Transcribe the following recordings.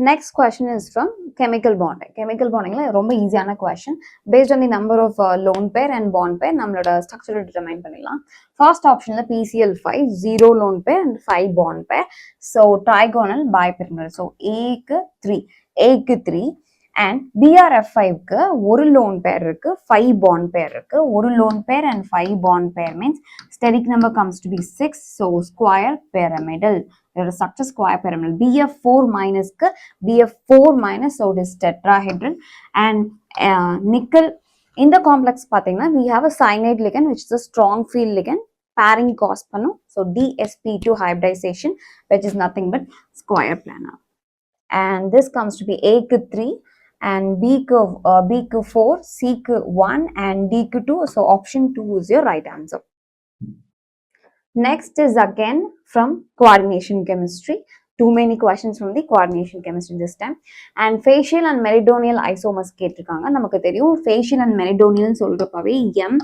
Next question is from chemical bonding. Chemical bonding is a very easy question. Based on the number of lone pair and bond pair, we will structure determine. First option is PCl5, 0 lone pair and 5 bond pair. So trigonal bipyramidal. So A 3, A 3 and BRF5 க்கு ஒரு lone pair இருக்கு, 5 bond pair இருக்கு. ஒரு lone pair and 5 bond pair means steric number comes to be 6. So square pyramidal. There is such a square pyramidal. BF4 minus BF4 minus, so it is tetrahedral. And nickel in the complex pathina, we have a cyanide ligand which is a strong field ligand pairing cause pannu. So DsP2 hybridization, which is nothing but square planar. And this comes to be A 3 and B 4, C 1 and D 2. So option 2 is your right answer. Next is again from coordination chemistry. Too many questions from the coordination chemistry this time. And facial and meridional isomers கேட்டிருக்காங்க. நமக்கு தெரியும் facial and meridional சொல்றப்பவே M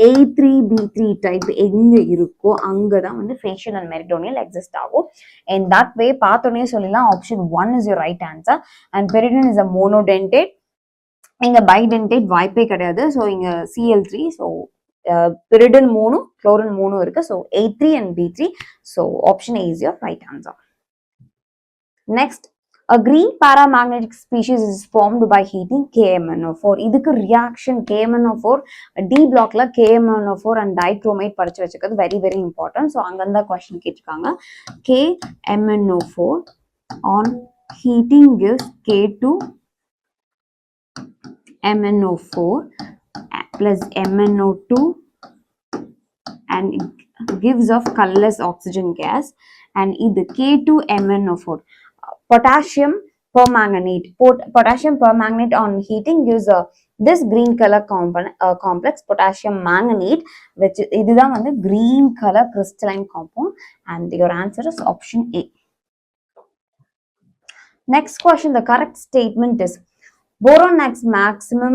A3B3 type எங்க இருக்கோ அங்கதான் வந்து facial and meridional exist ஆகும். In that way பார்த்தோன்னே சொல்லலாம் option 1 is your right answer. And pyridine is a monodentate. இங்க bidentate வாய்ப்பே கிடையாது. So இங்க Cl3. So pyridine 3, chlorine 3 இருக்கு. So A3 and B3. So option A is your right answer. Next, a green paramagnetic species is formed by heating KMnO4. இதுக்கு reaction KMnO4 D blockல KMnO4 and dichromate படிச்சு வச்சுக்கிறது very very important. So அங்கதான் question கேட்டிருக்காங்க. KMnO4 on heating gives K2 MnO4 plus MnO2 and gives off colorless oxygen gas. And இது K2 MnO4 potassium permanganate. Potassium permanganate on heating gives this green color complex potassium manganate, which இதுதான் வந்து green color crystalline compound. And your answer is option A. Next question, the correct statement is boron has maximum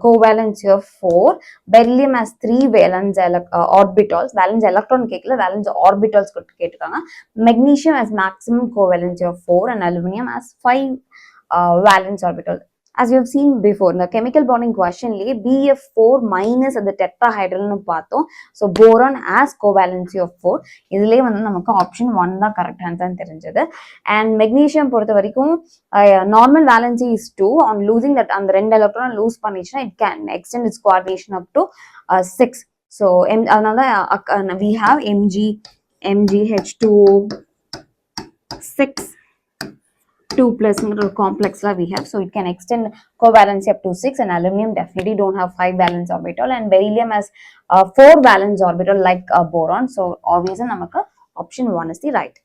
covalency of 4, beryllium has 3 valence orbitals, valence electron கேட்கல, valence orbitals கேட்டிருக்காங்க. Magnesium has maximum covalency of 4 and aluminum has 5 valence orbitals. As you have seen before, in the chemical bonding question, BF4 minus at the tetrahedral nu பார்த்தோம். So boron has covalency of 4. இதுலயே வந்து நமக்கு option 1 தான் correct answer தெரிஞ்சது. And magnesium பொறுத்த வரைக்கும் normal valency is 2. On losing that அந்த ரெண்டு electron lose பண்ணிச்சுனா it can extend its coordination up to 6. So அதனால we have MgH2O 6 2 plus complex we have, so it can extend covalency up to 6. And aluminum definitely don't have 5 valence orbital, and beryllium has 4 valence orbital like boron. So obviously namakku option 1 is the right.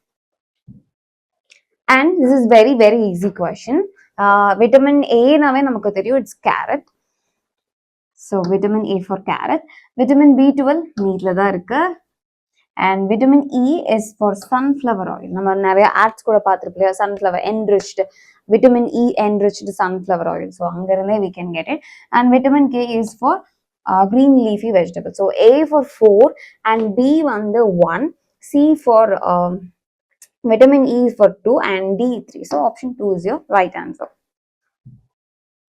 And this is very very easy question. Vitamin A nave namakku theriyum, it's carrot. So vitamin A for carrot. Vitamin B12 NEET la da irukku. And vitamin E is for sunflower oil. நம்ம நிறைய ads கூட பார்த்துருப்போம், sunflower enriched, vitamin E enriched sunflower oil. So அங்க இருந்தே we can get it. And vitamin K is for green leafy vegetables. So A for 4 and B வந்து 1, C for vitamin E is for 2 and D 3. So option 2 is your right answer.